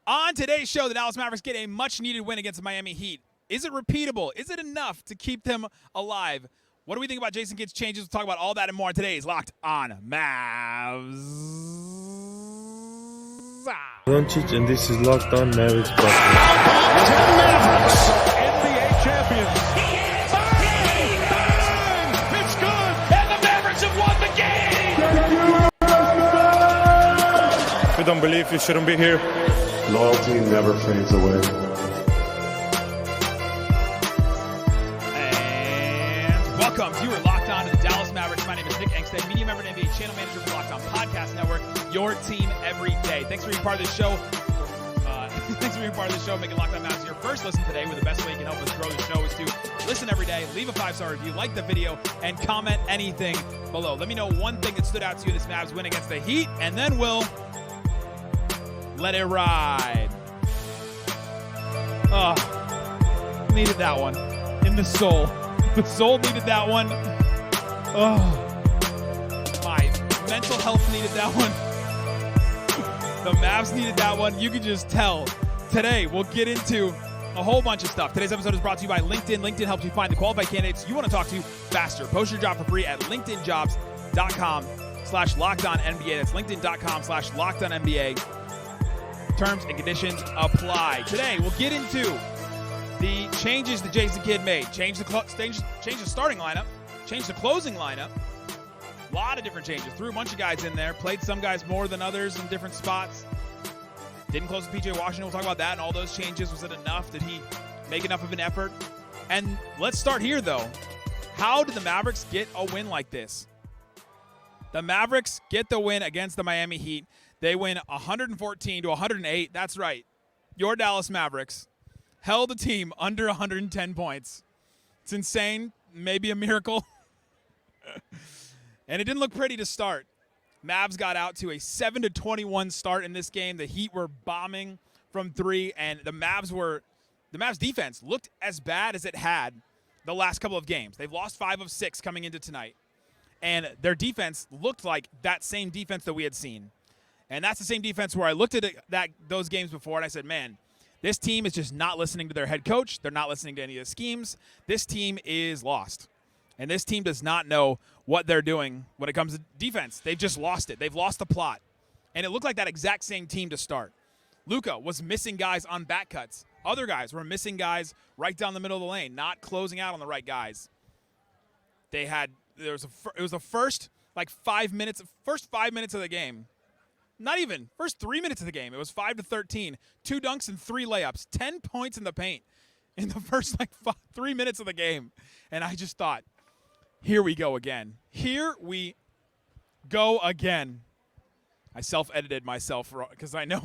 On today's show, the Dallas Mavericks get a much-needed win against the Miami Heat. Is it repeatable? Is it enough to keep them alive? What do we think about Jason Kidd's changes? We'll talk about all that and more on today's Locked on Mavs. Doncic, and this is Locked on Mavericks. Mavericks, NBA champions. It's good, and the Mavericks have won the game. If you don't believe, you shouldn't be here. Loyalty never fades away. And welcome. You are Locked on to the Dallas Mavericks. My name is Nick Angstadt, media member and NBA channel manager for Locked on Podcast Network. Your team every day. Thanks for being part of the show. Thanks for being part of the show. Making Locked on Mavs your first listen today. Where the best way you can help us grow the show is to listen every day, leave a 5-star review, like the video, and comment anything below. Let me know one thing that stood out to you this Mavs win against the Heat, and then we'll let it ride. Oh, needed that one. In the soul. The soul needed that one. Oh, my mental health needed that one. The Mavs needed that one. You can just tell. Today, we'll get into a whole bunch of stuff. Today's episode is brought to you by LinkedIn. LinkedIn helps you find the qualified candidates you want to talk to faster. Post your job for free at linkedinjobs.com/LockedOnNBA. That's linkedin.com/LockedOnNBA. Terms and conditions apply. Today, we'll get into the changes that Jason Kidd made. Change the starting lineup. Change the closing lineup. A lot of different changes. Threw a bunch of guys in there. Played some guys more than others in different spots. Didn't close with P.J. Washington. We'll talk about that and all those changes. Was it enough? Did he make enough of an effort? And let's start here, though. How did the Mavericks get a win like this? The Mavericks get the win against the Miami Heat. They win 114-108. That's right. Your Dallas Mavericks held a team under 110 points. It's insane. Maybe a miracle. And it didn't look pretty to start. Mavs got out to a 7-21 start in this game. The Heat were bombing from three, and the Mavs defense looked as bad as it had the last couple of games. They've lost 5 of 6 coming into tonight. And their defense looked like that same defense that we had seen. And that's the same defense where I looked at those games before and I said, man, this team is just not listening to their head coach. They're not listening to any of the schemes. This team is lost. And this team does not know what they're doing when it comes to defense. They've just lost it. They've lost the plot. And it looked like that exact same team to start. Luka was missing guys on back cuts. Other guys were missing guys right down the middle of the lane, not closing out on the right guys. It was the first 5 minutes of the game. Not even. First 3 minutes of the game. It was 5-13. 2 dunks and 3 layups. 10 points in the paint in the first 3 minutes of the game. And I just thought, here we go again. Here we go again. I self-edited myself because I know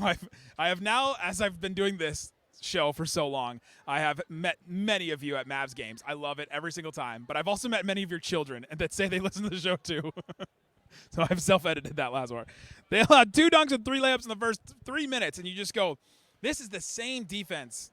I have now, as I've been doing this show for so long, I have met many of you at Mavs games. I love it every single time. But I've also met many of your children that say they listen to the show too. So I've self-edited that last one. They allowed 2 dunks and 3 layups in the first 3 minutes, and you just go, this is the same defense.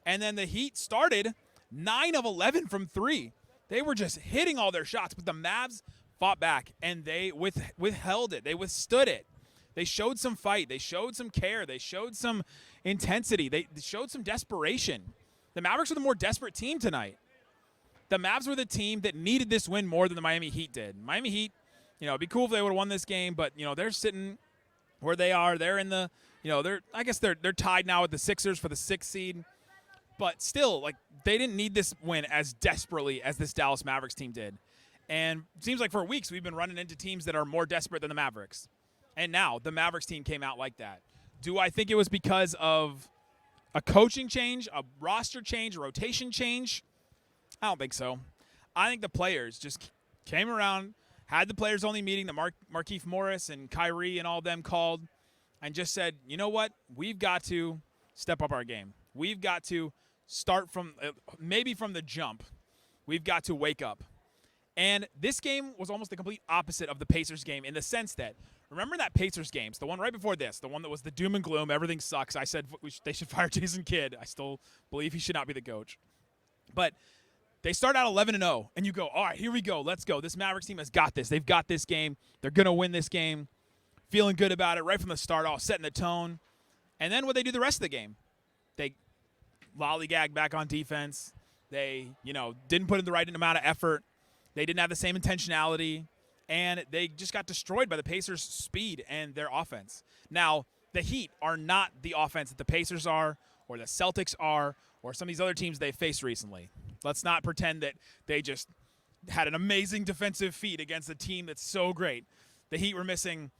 And then the Heat started 9 of 11 from 3. They were just hitting all their shots, but the Mavs fought back, and they withheld it. They withstood it. They showed some fight. They showed some care. They showed some intensity. They showed some desperation. The Mavericks were the more desperate team tonight. The Mavs were the team that needed this win more than the Miami Heat did. Miami Heat, it'd be cool if they would have won this game, but they're sitting where they are. They're in the, they're tied now with the Sixers for the 6th seed. But still, they didn't need this win as desperately as this Dallas Mavericks team did. And it seems like for weeks we've been running into teams that are more desperate than the Mavericks. And now the Mavericks team came out like that. Do I think it was because of a coaching change, a roster change, a rotation change? I don't think so. I think the players just came around, had the players-only meeting that Markieff Morris and Kyrie and all of them called, and just said, you know what? We've got to step up our game. We've got to start from maybe from the jump. We've got to wake up. And this game was almost the complete opposite of the Pacers game in the sense that, remember that Pacers game, the one right before this, the one that was the doom and gloom, everything sucks. I said they should fire Jason Kidd. I still believe he should not be the coach. But they start out 11-0, and you go, all right, here we go. Let's go. This Mavericks team has got this. They've got this game. They're going to win this game. Feeling good about it right from the start off, setting the tone. And then what they do the rest of the game, they lollygag back on defense. They, didn't put in the right amount of effort. They didn't have the same intentionality. And they just got destroyed by the Pacers' speed and their offense. Now, the Heat are not the offense that the Pacers are or the Celtics are or some of these other teams they've faced recently. Let's not pretend that they just had an amazing defensive feat against a team that's so great. The Heat were missing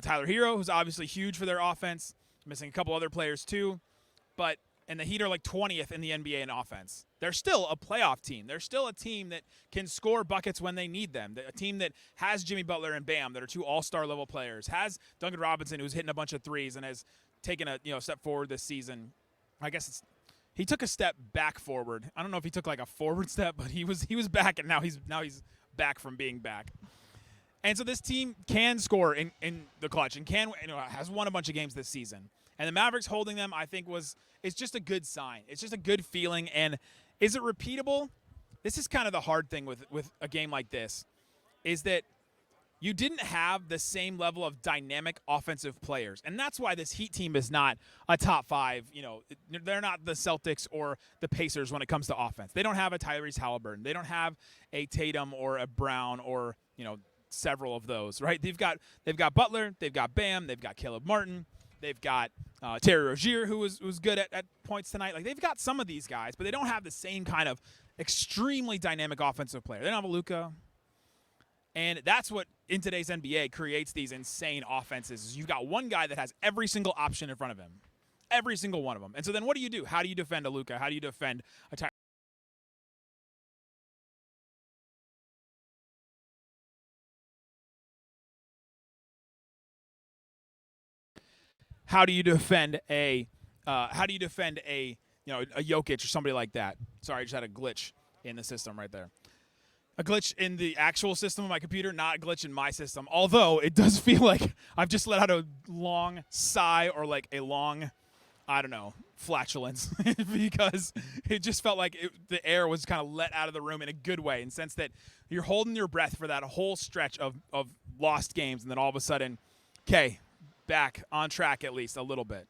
Tyler Hero, who's obviously huge for their offense, missing a couple other players too. And the Heat are like 20th in the NBA in offense. They're still a playoff team. They're still a team that can score buckets when they need them. A team that has Jimmy Butler and Bam, that are two all-star level players, has Duncan Robinson, who's hitting a bunch of threes and has taken a step forward this season. I guess he took a step back forward. I don't know if he took like a forward step, but he was back, and now he's back from being back. And so this team can score in the clutch and has won a bunch of games this season. And the Mavericks holding them, I think, it's just a good sign. It's just a good feeling. And is it repeatable? This is kind of the hard thing with a game like this, is that you didn't have the same level of dynamic offensive players. And that's why this Heat team is not a top 5. They're not the Celtics or the Pacers when it comes to offense. They don't have a Tyrese Halliburton. They don't have a Tatum or a Brown or, several of those, right? They've got Butler. They've got Bam. They've got Caleb Martin. They've got Terry Rozier, who was good at points tonight. Like, they've got some of these guys, but they don't have the same kind of extremely dynamic offensive player. They don't have a Luka. And that's what, in today's NBA, creates these insane offenses. You've got one guy that has every single option in front of him. Every single one of them. And so then what do? How do you defend a Luka? How do you defend a Tyler? How do you defend a Jokic or somebody like that? Sorry, I just had a glitch in the system right there. A glitch in the actual system of my computer, not a glitch in my system. Although it does feel like I've just let out a long sigh or like a long, flatulence because it just felt like the air was kind of let out of the room in a good way, in the sense that you're holding your breath for that whole stretch of lost games, and then all of a sudden, okay, back on track at least a little bit.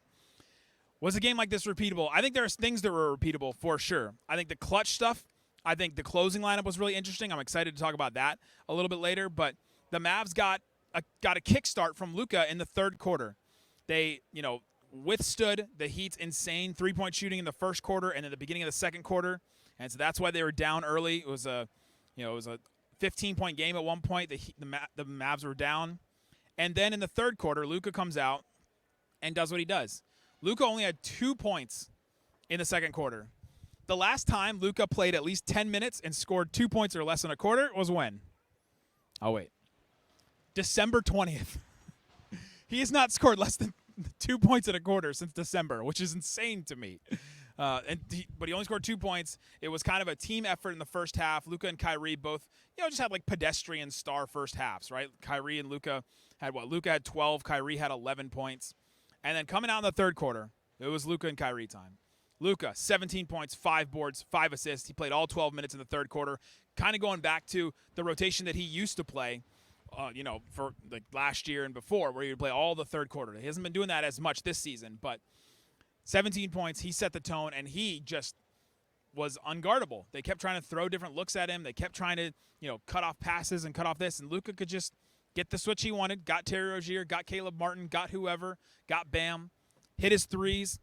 Was a game like this repeatable? I think there's things that were repeatable for sure. I think the clutch stuff, I think the closing lineup was really interesting. I'm excited to talk about that a little bit later, but the Mavs got a kickstart from Luka in the third quarter. They, withstood the Heat's insane three-point shooting in the first quarter and in the beginning of the second quarter, and so that's why they were down early. It was a 15-point game at one point. The Mavs were down. And then in the third quarter, Luka comes out and does what he does. Luka only had 2 points in the second quarter. The last time Luka played at least 10 minutes and scored 2 points or less in a quarter was when? Oh, wait. December 20th. He has not scored less than 2 points in a quarter since December, which is insane to me. But he only scored 2 points. It was kind of a team effort in the first half. Luka and Kyrie both, just had like pedestrian star first halves, right? Kyrie and Luka had what? Luka had 12. Kyrie had 11 points. And then coming out in the third quarter, it was Luka and Kyrie time. Luka, 17 points, 5 boards, 5 assists. He played all 12 minutes in the third quarter, kind of going back to the rotation that he used to play, for like last year and before, where he would play all the third quarter. He hasn't been doing that as much this season, but 17 points, he set the tone, and he just was unguardable. They kept trying to throw different looks at him. They kept trying to, cut off passes and cut off this, and Luka could just get the switch he wanted, got Terry Rozier, got Caleb Martin, got whoever, got Bam, hit his threes.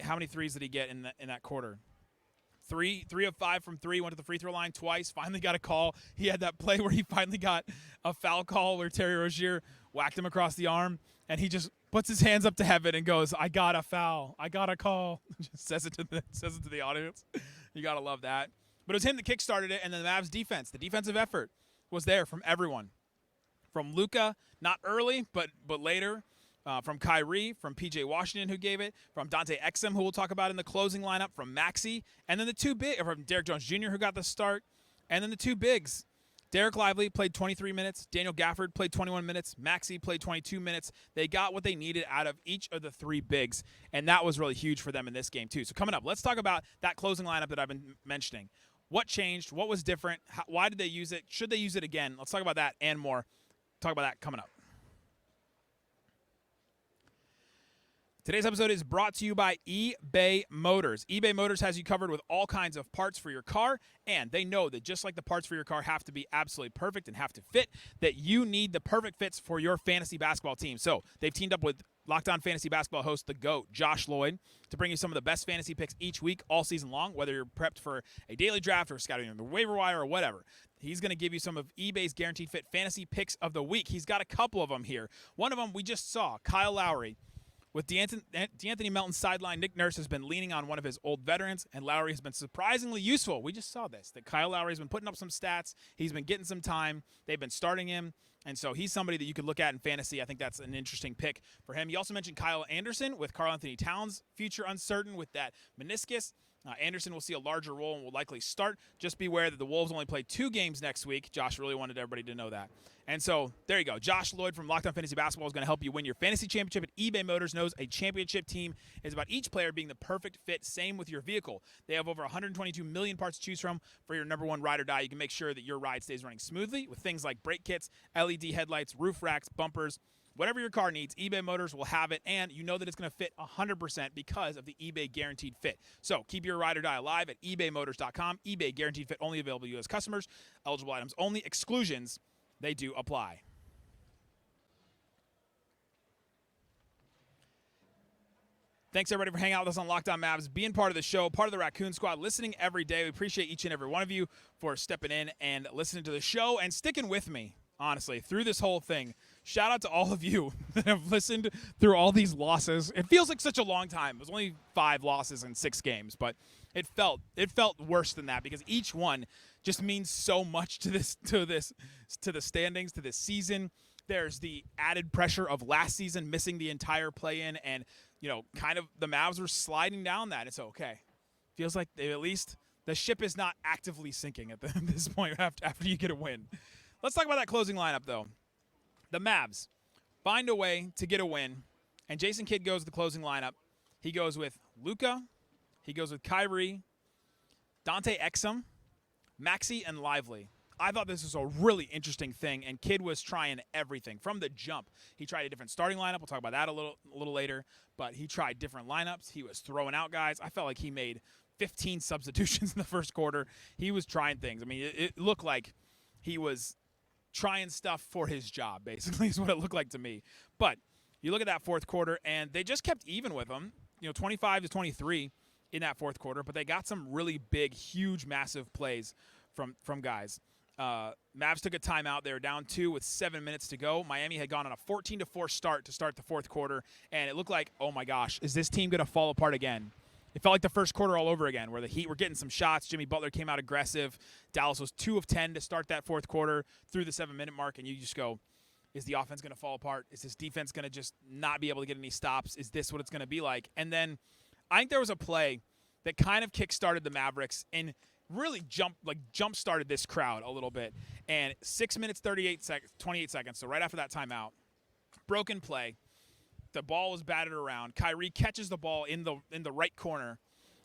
How many threes did he get in that quarter? 3 of 5 from 3, went to the free throw line twice, finally got a call. He had that play where he finally got a foul call where Terry Rozier whacked him across the arm, and he just puts his hands up to heaven and goes, "I got a foul. I got a call." Just says it to the audience. You got to love that. But it was him that kickstarted it, and then the Mavs defense, the defensive effort was there from everyone. From Luka, not early, but later. From Kyrie, from P.J. Washington, who gave it, from Dante Exum, who we'll talk about in the closing lineup, from Maxey, and then from Derrick Jones Jr., who got the start, and then the two bigs. Dereck Lively played 23 minutes. Daniel Gafford played 21 minutes. Maxey played 22 minutes. They got what they needed out of each of the 3 bigs, and that was really huge for them in this game, too. So coming up, let's talk about that closing lineup that I've been mentioning. What changed? What was different? Why did they use it? Should they use it again? Let's talk about that and more. Talk about that coming up. Today's episode is brought to you by eBay Motors. eBay Motors has you covered with all kinds of parts for your car, and they know that just like the parts for your car have to be absolutely perfect and have to fit, that you need the perfect fits for your fantasy basketball team. So they've teamed up with Locked On Fantasy Basketball host, the GOAT, Josh Lloyd, to bring you some of the best fantasy picks each week, all season long, whether you're prepped for a daily draft or scouting on the waiver wire or whatever. He's going to give you some of eBay's Guaranteed Fit fantasy picks of the week. He's got a couple of them here. One of them we just saw, Kyle Lowry. With D'Anthony Melton's sideline, Nick Nurse has been leaning on one of his old veterans, and Lowry has been surprisingly useful. We just saw this, that Kyle Lowry has been putting up some stats. He's been getting some time. They've been starting him, and so he's somebody that you could look at in fantasy. I think that's an interesting pick for him. You also mentioned Kyle Anderson with Karl Anthony Towns' future uncertain with that meniscus. Anderson will see a larger role and will likely start. Just beware that the Wolves only play 2 games next week. Josh really wanted everybody to know that. And so there you go. Josh Lloyd from Locked On Fantasy Basketball is going to help you win your fantasy championship. At eBay Motors knows a championship team is about each player being the perfect fit. Same with your vehicle. They have over 122 million parts to choose from for your number one ride or die. You can make sure that your ride stays running smoothly with things like brake kits, LED headlights, roof racks, bumpers. Whatever your car needs, eBay Motors will have it, and you know that it's going to fit 100% because of the eBay Guaranteed Fit. So keep your ride or die alive at ebaymotors.com. eBay Guaranteed Fit only available to U.S. customers. Eligible items only. Exclusions, they do apply. Thanks, everybody, for hanging out with us on Locked On Mavs, being part of the show, part of the Raccoon Squad, listening every day. We appreciate each and every one of you for stepping in and listening to the show and sticking with me, honestly, through this whole thing. Shout out to all of you that have listened through all these losses. It feels like such a long time. It was only 5 losses in 6 games, but it felt worse than that because each one just means so much to the standings, to this season. There's the added pressure of last season missing the entire play-in, and kind of the Mavs were sliding down that. It's okay. Feels like at least the ship is not actively sinking at this point after you get a win. Let's talk about that closing lineup, though. The Mavs find a way to get a win, and Jason Kidd goes to the closing lineup. He goes with Luka. He goes with Kyrie, Dante Exum, Maxey, and Lively. I thought this was a really interesting thing, and Kidd was trying everything from the jump. He tried a different starting lineup. We'll talk about that a little later, but he tried different lineups. He was throwing out guys. I felt like he made 15 substitutions in the first quarter. He was trying things. I mean, it looked like he was trying stuff for his job, basically, is what it looked like to me. But you look at that fourth quarter, and they just kept even with them, 25-23 in that fourth quarter, but they got some really big, huge, massive plays from guys. Mavs took a timeout. They were down 2 with 7 minutes to go. Miami had gone on a 14-4 start to start the fourth quarter, and it looked like, oh my gosh, is this team going to fall apart again? It felt like the first quarter all over again, where the Heat were getting some shots. Jimmy Butler came out aggressive. Dallas was 2 of 10 to start that fourth quarter through the 7-minute mark, and you just go, is the offense going to fall apart? Is this defense going to just not be able to get any stops? Is this what it's going to be like? And I think there was a play that kind of kick-started the Mavericks and really jump-started this crowd a little bit. And 6 minutes, 28 seconds, so right after that timeout, broken play. The ball was batted around. Kyrie catches the ball in the right corner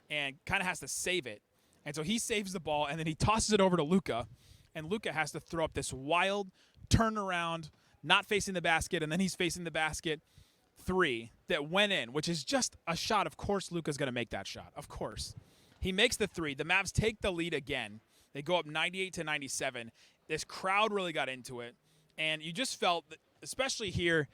and kind of has to save it. And so he saves the ball, and then he tosses it over to Luka, and Luka has to throw up this wild turnaround, not facing the basket, and then he's facing the basket 3 that went in, which is just a shot. Of course Luka's going to make that shot. Of course. He makes the 3. The Mavs take the lead again. They go up 98-97. This crowd really got into it, and you just felt that, especially here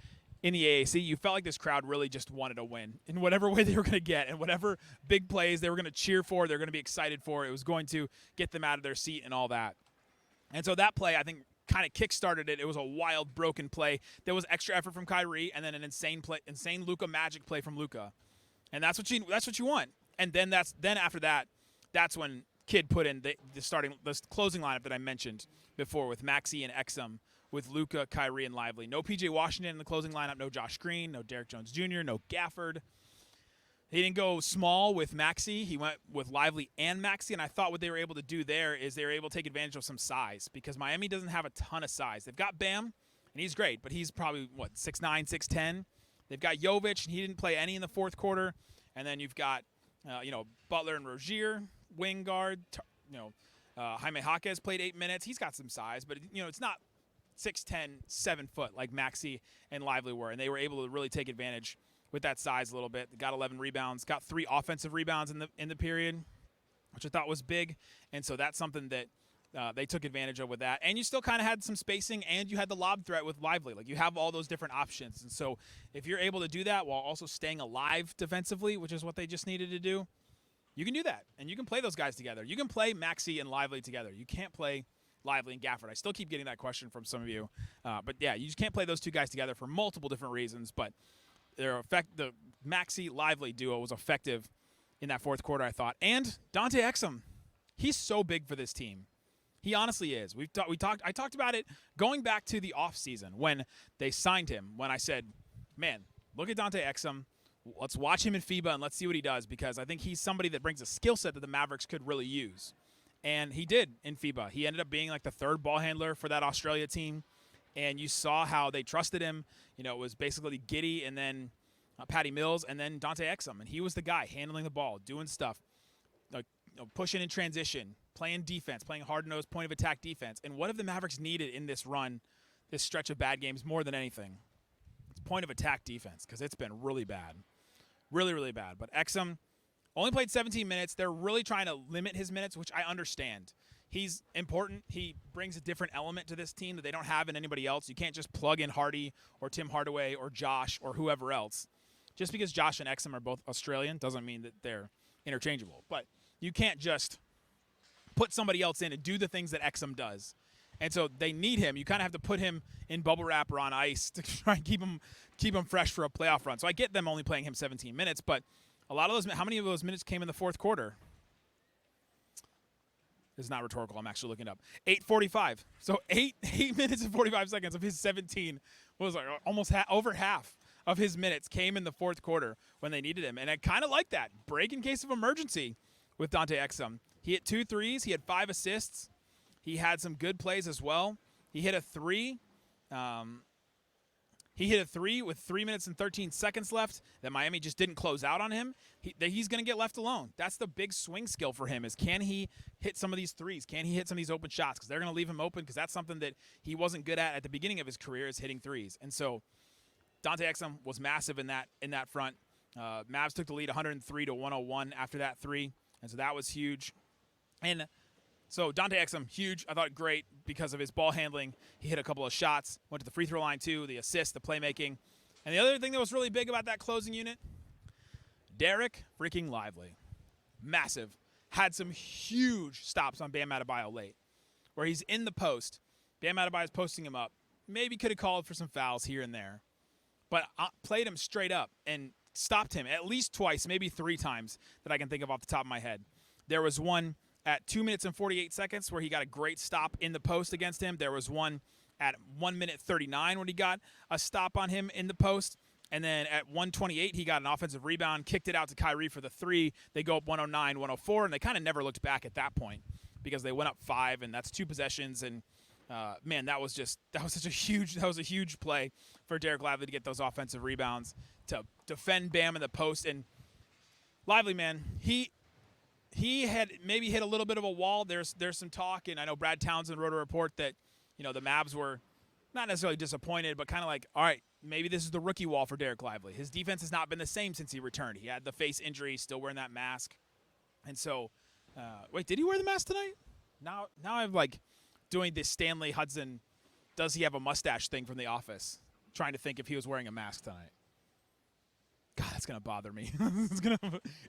in the AAC, you felt like this crowd really just wanted to win in whatever way they were going to get, and whatever big plays they were going to cheer for, they were going to be excited for. It was going to get them out of their seat and all that. And so that play, I think, kind of kick-started it. It was a wild, broken play. There was extra effort from Kyrie, and then an insane Luka magic play from Luka. And that's what you want. And then after that, that's when Kidd put in the closing lineup that I mentioned before with Maxey and Exum, with Luka, Kyrie, and Lively. No P.J. Washington in the closing lineup. No Josh Green. No Derrick Jones Jr. No Gafford. He didn't go small with Maxey. He went with Lively and Maxey, and I thought what they were able to do there is they were able to take advantage of some size because Miami doesn't have a ton of size. They've got Bam, and he's great, but he's probably, 6'9", 6'10". They've got Jovic, and he didn't play any in the fourth quarter. And then you've got, Butler and Rozier, wing guard. Jaime Jaquez played 8 minutes. He's got some size, but, it's not 6'10", 7 foot like Maxey and Lively were, and they were able to really take advantage with that size a little bit. Got 11 rebounds, got 3 offensive rebounds in the period, which I thought was big. And so that's something that they took advantage of with that. And you still kind of had some spacing, and you had the lob threat with Lively. Like, you have all those different options. And so if you're able to do that while also staying alive defensively, which is what they just needed to do, you can do that. And you can play those guys together. You can play Maxey and Lively together. You can't play Lively and Gafford. I still keep getting that question from some of you. But, yeah, you just can't play those two guys together for multiple different reasons. But the Maxey-Lively duo was effective in that fourth quarter, I thought. And Dante Exum, he's so big for this team. He honestly is. I talked about it going back to the offseason when they signed him, when I said, man, look at Dante Exum. Let's watch him in FIBA and let's see what he does, because I think he's somebody that brings a skill set that the Mavericks could really use. And he did in FIBA. He ended up being like the 3rd ball handler for that Australia team. And you saw how they trusted him. You know, it was basically Giddey and then Patty Mills and then Dante Exum. And he was the guy handling the ball, doing stuff, like, pushing in transition, playing defense, playing hard-nosed point-of-attack defense. And what have the Mavericks needed in this run, this stretch of bad games, more than anything? It's point-of-attack defense, because it's been really bad. Really, really bad. But Exum only played 17 minutes. They're really trying to limit his minutes, which I understand. He's important. He brings a different element to this team that they don't have in anybody else. You can't just plug in Hardy or Tim Hardaway or Josh or whoever else. Just because Josh and Exum are both Australian doesn't mean that they're interchangeable. But you can't just put somebody else in and do the things that Exum does. And so they need him. You kind of have to put him in bubble wrap or on ice to try and keep him fresh for a playoff run. So I get them only playing him 17 minutes, but a lot of those, how many of those minutes came in the fourth quarter? It's not rhetorical. I'm actually looking it up. 8:45. So 8 minutes and 45 seconds of his 17 was like almost over half of his minutes came in the fourth quarter when they needed him. And I kind of like that. Break in case of emergency with Dante Exum. He hit 2 threes. He had 5 assists. He had some good plays as well. He hit a 3. He hit a 3 with 3 minutes and 13 seconds left that Miami just didn't close out on him. He's going to get left alone. That's the big swing skill for him, is can he hit some of these threes? Can he hit some of these open shots? Because they're going to leave him open, because that's something that he wasn't good at the beginning of his career, is hitting threes. And so Dante Exum was massive in that front. Mavs took the lead 103-101 after that 3, and so that was huge. And so Dante Exum, huge. I thought great because of his ball handling. He hit a couple of shots, went to the free throw line too, the assist, the playmaking. And the other thing that was really big about that closing unit, Dereck freaking Lively. Massive. Had some huge stops on Bam Adebayo late, where he's in the post. Bam Adebayo's posting him up. Maybe could have called for some fouls here and there, but played him straight up and stopped him at least twice, maybe 3 times that I can think of off the top of my head. There was one at 2 minutes and 48 seconds where he got a great stop in the post against him. There was one at 1 minute 39 when he got a stop on him in the post. And then at 1:28, he got an offensive rebound, kicked it out to Kyrie for the 3. They go up 109-104, and they kind of never looked back at that point because they went up 5, and that's 2 possessions. And man, that was a huge play for Dereck Lively to get those offensive rebounds, to defend Bam in the post. And Lively, man, he had maybe hit a little bit of a wall. There's some talk, and I know Brad Townsend wrote a report that, you know, the Mavs were not necessarily disappointed, but kind of like, all right, maybe this is the rookie wall for Dereck Lively. His defense has not been the same since he returned. He had the face injury, still wearing that mask. And so, wait, did he wear the mask tonight? Now I'm like doing this Stanley Hudson, does he have a mustache thing from The Office, trying to think if he was wearing a mask tonight. God, that's going to bother me.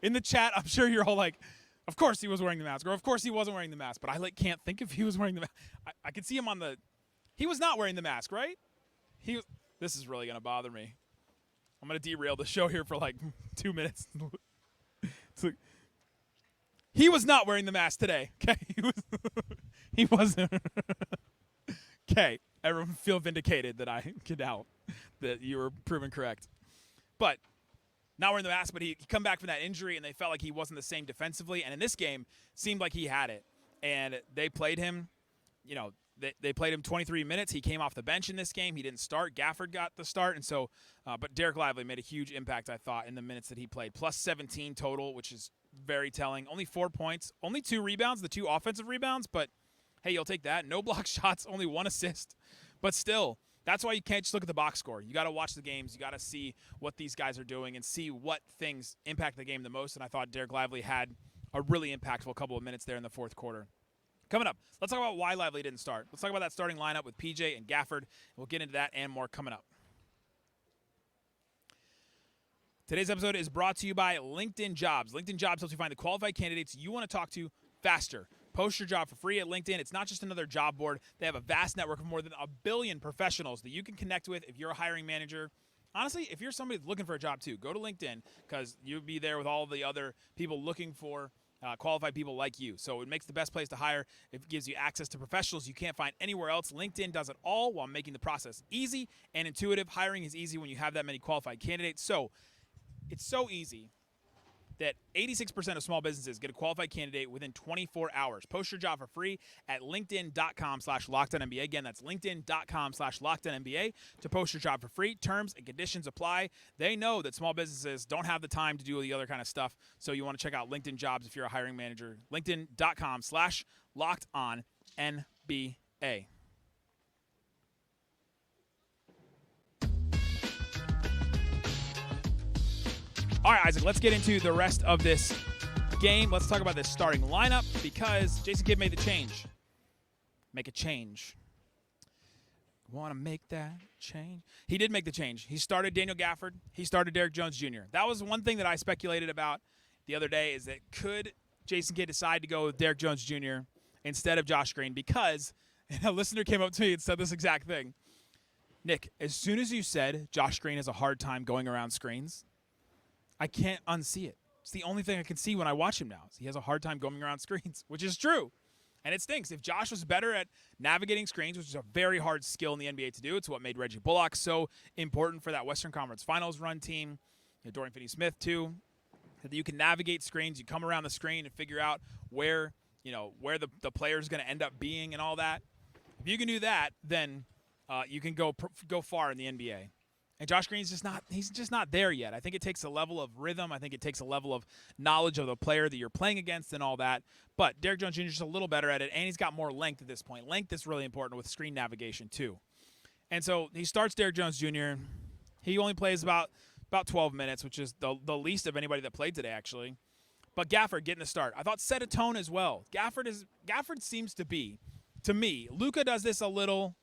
In the chat, I'm sure you're all like, of course he was wearing the mask, or of course he wasn't wearing the mask, but I can't think if he was wearing the mask. I could see him on the – he was not wearing the mask, right? This is really going to bother me. I'm going to derail the show here for like 2 minutes. He was not wearing the mask today, okay? He wasn't. Okay, everyone feel vindicated that I get out, that you were proven correct. But not wearing the mask, but he come back from that injury, and they felt like he wasn't the same defensively. And in this game, seemed like he had it. And they played him, you know, they played him 23 minutes. He came off the bench in this game. He didn't start. Gafford got the start. And so, but Dereck Lively made a huge impact, I thought, in the minutes that he played. Plus 17 total, which is very telling. Only 4 points. Only 2 rebounds, the 2 offensive rebounds. But, hey, you'll take that. No block shots, only 1 assist. But still, That's why you can't just look at the box score. You got to watch the games. You got to see what these guys are doing and see what things impact the game the most. And I thought Dereck Lively had a really impactful couple of minutes there in the fourth quarter. Coming up, let's talk about why Lively didn't start. Let's talk about that starting lineup with PJ and Gafford. We'll get into that and more coming up. Today's episode is brought to you by LinkedIn Jobs. LinkedIn Jobs helps you find the qualified candidates you want to talk to faster. Post your job for free at LinkedIn. It's not just another job board. They have a vast network of more than 1 billion professionals that you can connect with if you're a hiring manager. Honestly, if you're somebody looking for a job too, go to LinkedIn because you'll be there with all the other people looking for qualified people like you. So it makes the best place to hire. It gives you access to professionals you can't find anywhere else. LinkedIn does it all while making the process easy and intuitive. Hiring is easy when you have that many qualified candidates. So it's so easy that 86% of small businesses get a qualified candidate within 24 hours. Post your job for free at linkedin.com/LockedOnNBA. Again, that's linkedin.com/LockedOnNBA to post your job for free. Terms and conditions apply. They know that small businesses don't have the time to do the other kind of stuff, so you want to check out LinkedIn Jobs if you're a hiring manager. LinkedIn.com/LockedOnNBA. All right, Isaac, let's get into the rest of this game. Let's talk about this starting lineup because Jason Kidd made the change. Make a change. Want to make that change? He did make the change. He started Daniel Gafford. He started Derrick Jones Jr. That was one thing that I speculated about the other day is that could Jason Kidd decide to go with Derrick Jones Jr. instead of Josh Green because a listener came up to me and said this exact thing. Nick, as soon as you said Josh Green has a hard time going around screens, I can't unsee it. It's the only thing I can see when I watch him now. He has a hard time going around screens, which is true. And it stinks. If Josh was better at navigating screens, which is a very hard skill in the NBA to do, it's what made Reggie Bullock so important for that Western Conference Finals run team. Dorian Finney-Smith, too. That you can navigate screens. You come around the screen and figure out where the player is going to end up being and all that. If you can do that, then you can go far in the NBA. And Josh Green's he's just not there yet. I think it takes a level of rhythm. I think it takes a level of knowledge of the player that you're playing against and all that. But Derrick Jones Jr. is just a little better at it, and he's got more length at this point. Length is really important with screen navigation too. And so he starts Derrick Jones Jr. He only plays about 12 minutes, which is the least of anybody that played today, actually. But Gafford getting the start. I thought set a tone as well. Gafford seems to be, to me, Luka does this a little.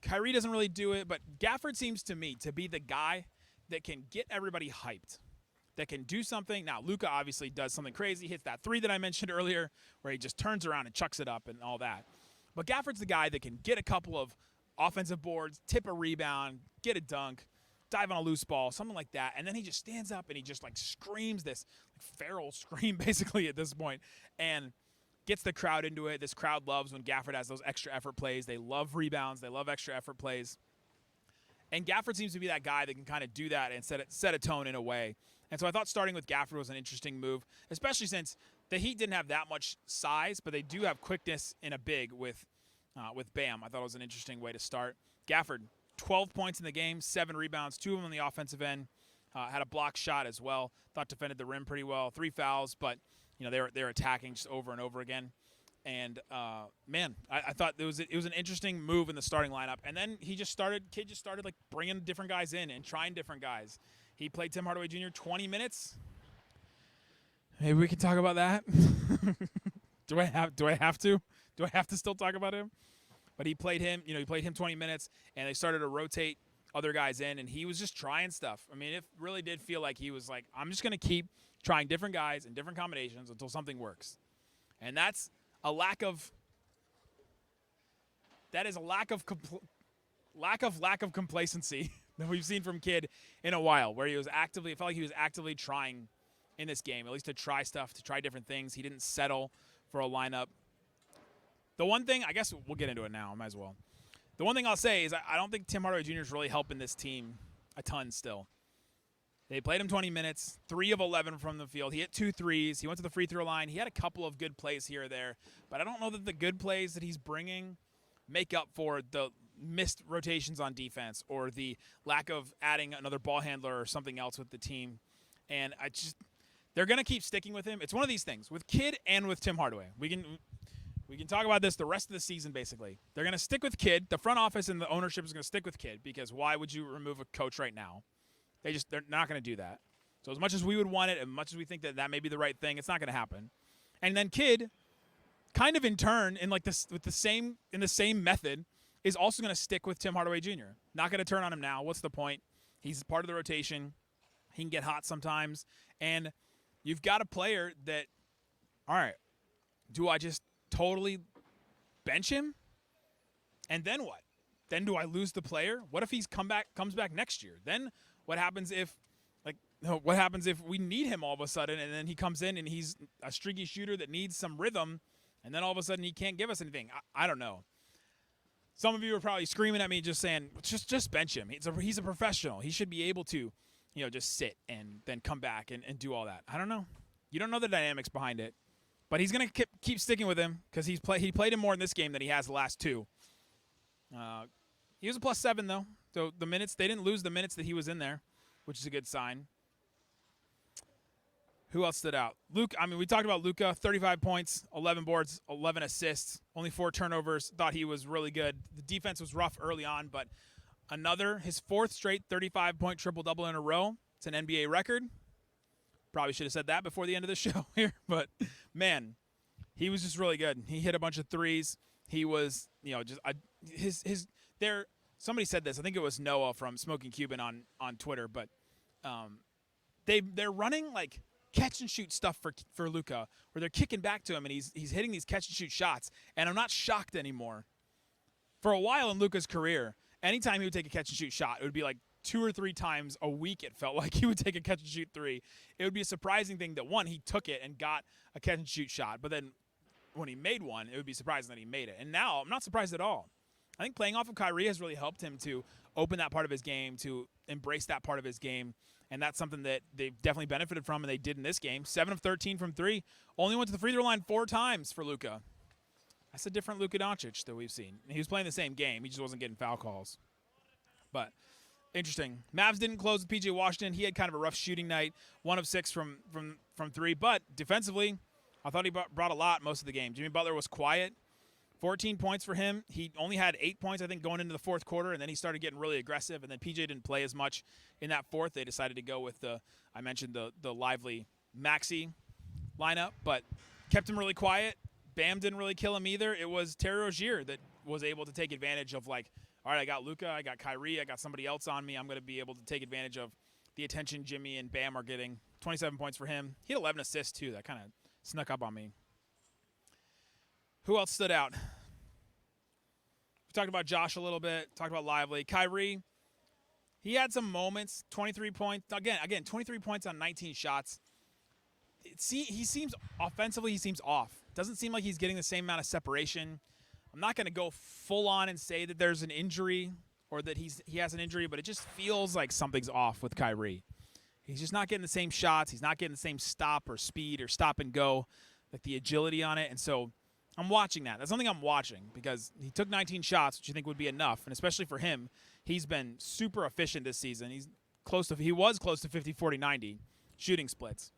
Kyrie doesn't really do it, but Gafford seems to me to be the guy that can get everybody hyped, that can do something. Now, Luka obviously does something crazy, hits that three that I mentioned earlier where he just turns around and chucks it up and all that. But Gafford's the guy that can get a couple of offensive boards, tip a rebound, get a dunk, dive on a loose ball, something like that, and then he just stands up and he just like screams this feral scream basically at this point and gets the crowd into it. This crowd loves when Gafford has those extra effort plays. They love rebounds. They love extra effort plays. And Gafford seems to be that guy that can kind of do that and set a tone in a way. And so I thought starting with Gafford was an interesting move, especially since the Heat didn't have that much size, but they do have quickness in a big with Bam. I thought it was an interesting way to start. Gafford, 12 points in the game, 7 rebounds, 2 of them on the offensive end. Had a block shot as well. Thought defended the rim pretty well. 3 fouls, but they're attacking just over and over again. And I thought it was an interesting move in the starting lineup. And then Kidd just started like bringing different guys in and trying different guys. He played Tim Hardaway Jr. 20 minutes. Maybe we can talk about that. Do I have to? Do I have to still talk about him? But he played him. He played him 20 minutes, and they started to rotate other guys in, and he was just trying stuff. I mean, it really did feel like he was like, I'm just going to keep trying different guys and different combinations until something works. And that's a lack of complacency that we've seen from Kidd in a while, where it felt like he was actively trying in this game, at least to try stuff, to try different things. He didn't settle for a lineup. The one thing, I guess we'll get into it now, I might as well. The one thing I'll say is I don't think Tim Hardaway Jr. is really helping this team a ton still. They played him 20 minutes, 3 of 11 from the field. He hit 2 threes. He went to the free throw line. He had a couple of good plays here or there, but I don't know that the good plays that he's bringing make up for the missed rotations on defense or the lack of adding another ball handler or something else with the team. And they're going to keep sticking with him. It's one of these things with Kidd and with Tim Hardaway. We can talk about this the rest of the season, basically. They're going to stick with Kidd. The front office and the ownership is going to stick with Kidd because why would you remove a coach right now? They're not going to do that. So as much as we would want it, as much as we think that may be the right thing, it's not going to happen. And then Kidd, kind of in turn, in the same method, is also going to stick with Tim Hardaway Jr. Not going to turn on him now. What's the point? He's part of the rotation. He can get hot sometimes. And you've got a player that, all right, do I just totally bench him? And then what? Then do I lose the player? What if he's comes back next year? Then what happens if we need him all of a sudden and then he comes in and he's a streaky shooter that needs some rhythm and then all of a sudden he can't give us anything? I don't know. Some of you are probably screaming at me just saying, just bench him. He's a professional. He should be able to, just sit and then come back and do all that. I don't know. You don't know the dynamics behind it. But he's going to keep sticking with him because he played him more in this game than he has the last two. He was a +7, though. So the minutes, they didn't lose the minutes that he was in there, which is a good sign. Who else stood out? We talked about Luka, 35 points, 11 boards, 11 assists, only 4 turnovers. Thought he was really good. The defense was rough early on, but his 4th straight 35-point triple-double in a row. It's an NBA record. Probably should have said that before the end of the show here, but man, he was just really good. He hit a bunch of threes. He was, somebody said this. I think it was Noah from Smoking Cuban on Twitter, but they're running like catch and shoot stuff for Luka, where they're kicking back to him and he's hitting these catch and shoot shots, and I'm not shocked anymore. For a while in Luka's career, anytime he would take a catch and shoot shot, it would be like 2 or 3 times a week. It felt like he would take a catch and shoot 3. It would be a surprising thing that he took it and got a catch and shoot shot, but then when he made one, it would be surprising that he made it. And now I'm not surprised at all. I think playing off of Kyrie has really helped him to open that part of his game, to embrace that part of his game, and that's something that they've definitely benefited from, and they did in this game. 7 of 13 from 3. Only went to the free throw line 4 times for Luka. That's a different Luka Doncic that we've seen. He was playing the same game. He just wasn't getting foul calls. But interesting. Mavs didn't close with P.J. Washington. He had kind of a rough shooting night. 1 of 6 from 3. But defensively, I thought he brought a lot most of the game. Jimmy Butler was quiet. 14 points for him. He only had 8 points, I think, going into the 4th quarter, and then he started getting really aggressive. And then P.J. didn't play as much in that 4th. They decided to go with the Lively Maxey lineup, but kept him really quiet. Bam didn't really kill him either. It was Terry Rozier that was able to take advantage of, like, all right, I got Luka, I got Kyrie, I got somebody else on me. I'm going to be able to take advantage of the attention Jimmy and Bam are getting. 27 points for him. He had 11 assists, too. That kind of snuck up on me. Who else stood out? We talked about Josh a little bit, talked about Lively. Kyrie, he had some moments, 23 points. Again, 23 points on 19 shots. He seems off. Doesn't seem like he's getting the same amount of separation. I'm not going to go full on and say that there's an injury or that he has an injury, but it just feels like something's off with Kyrie. He's just not getting the same shots. He's not getting the same stop or speed or stop and go, like the agility on it. And so I'm watching that. That's something I'm watching because he took 19 shots, which you think would be enough. And especially for him, he's been super efficient this season. He was close to 50, 40, 90 shooting splits.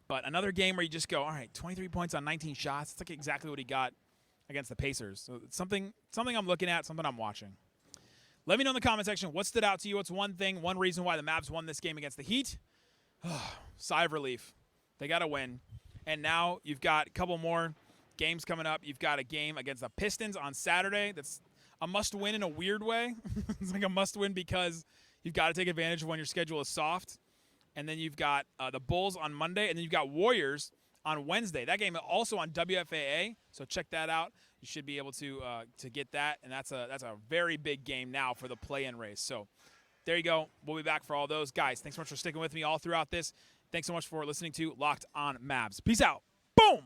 But another game where you just go, all right, 23 points on 19 shots. It's like exactly what he got against the Pacers. So it's something I'm looking at, something I'm watching. Let me know in the comment section what stood out to you. What's one reason why the Mavs won this game against the Heat? Sigh of relief. They got to win. And now you've got a couple more games coming up. You've got a game against the Pistons on Saturday. That's a must-win in a weird way. It's like a must-win because you've got to take advantage of when your schedule is soft. And then you've got the Bulls on Monday, and then you've got Warriors on Wednesday. That game also on WFAA, so check that out. You should be able to get that, and that's a very big game now for the play-in race. So there you go. We'll be back for all those. Guys, thanks so much for sticking with me all throughout this. Thanks so much for listening to Locked on Mavs. Peace out. Boom!